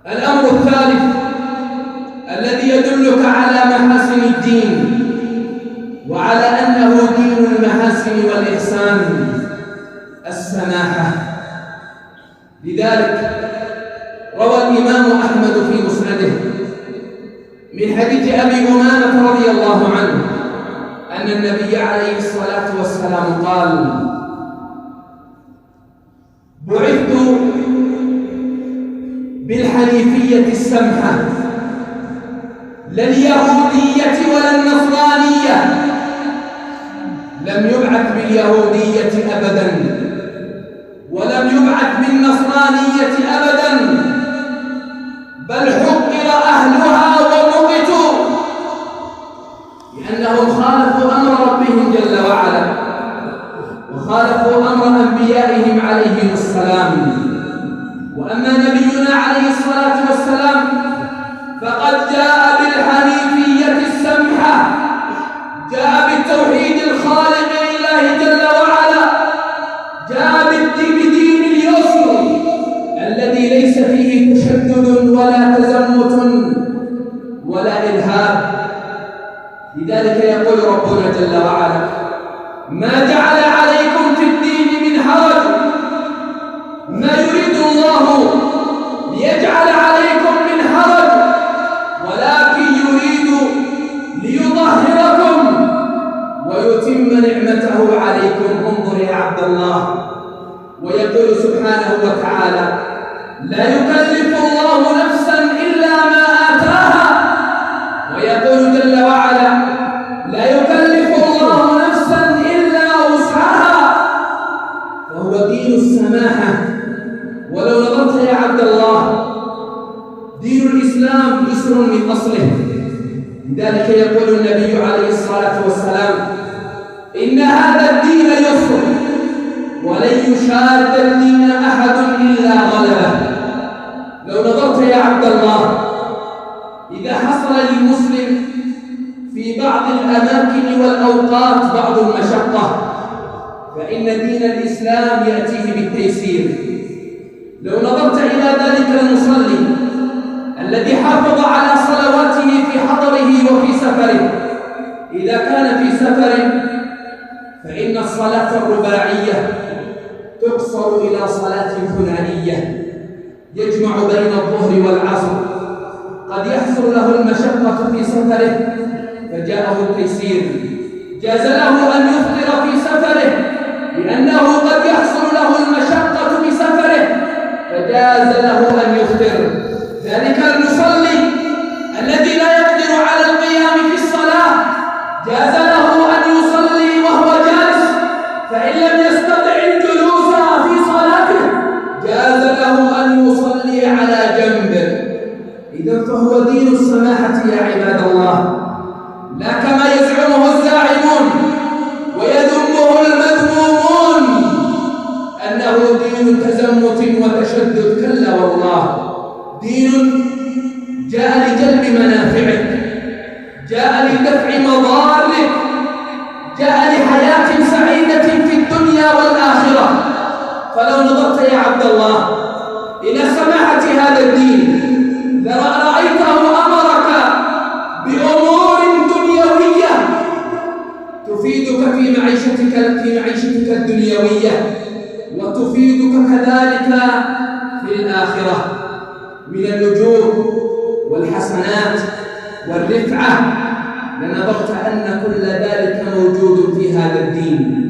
الأمر الثالث الذي يدلك على محاسن الدين وعلى أنه دين المحاسن والإحسان السماحة. لذلك روى الإمام أحمد في مسنده من حديث أبي أمامة رضي الله عنه أن النبي عليه الصلاة والسلام قال: بعثت بالحنيفية السمحة لا اليهودية ولا النصرانية. لم يبعث باليهودية أبدا ولم يبعث بالنصرانية أبدا، بل حقر أهلها ومقتوا لأنهم خالفوا أمر ربهم جل وعلا وخالفوا أمر أنبيائهم عليهم السلام. وأما نبينا عليه الصلاة والسلام فقد جاء بالحنيفية السمحة، جاء بالتوحيد الخالق لله جل وعلا، جاء بدين اليسر الذي ليس فيه تشدد ولا تزمت ولا إرهاب. لذلك يقول ربنا جل وعلا: ما جعل عليكم في الدين من حرج، ما يريد الله ليجعل عليكم من حرج ولكن يريد ليطهركم ويتم نعمته عليكم. انظر يا عبد الله، ويقول سبحانه وتعالى: لا يكلف الله نفسا إلا ما آتاها. ويقول جل وعلا: لا يكلف الله نفسا إلا وسعها. وهو دين السماحة. ولو نظرت يا عبد الله، دين الإسلام يسر من أصله. لذلك يقول النبي عليه الصلاة والسلام: إن هذا الدين يسر ولن يشاد الدين أحد إلا غلبه. لو نظرت يا عبد الله، إذا حصل للمسلم في بعض الأماكن والأوقات بعض المشقة فإن دين الإسلام يأتيه بالتيسير. لو نظرت إلى ذلك المصلي الذي حافظ على صلواته في حضره وفي سفره، إذا كان في سفر فإن الصلاة الرباعية تقصر إلى صلاة ثنائية يجمع بين الظهر والعصر. قد يحصل له المشقة في سفره فجاءه التيسير، جاز له أن يفطر في سفره لأنه قد يحصل له المشقة في سفره فجاز له أن يفطر. ذلك المصلي الذي لا يقدر على القيام في الصلاة جاز له أن يصلي وهو جالس، فإن لم يستطع الجلوس في صلاته جاز له أن يصلي على جنبه. إذا فهو دين السماحة يا عباد الله، لا كما يزعمه الزاعمون ويذمه المذمومون أنه دين تزمت وتشدد. كلا والله، دين جاء لجلب منافعك، جاء لدفع مضارك، جاء لحياة سعيدة في الدنيا والآخرة. فلو نظرت يا عبد الله إلى سماحة هذا الدين لرأيته أمرك بأمور دنيوية تفيدك في معيشتك الدنيوية وتفيدك كذلك في الآخرة من اللجوء والحسنات والرفعة. لنظرت أن كل ذلك موجود في هذا الدين.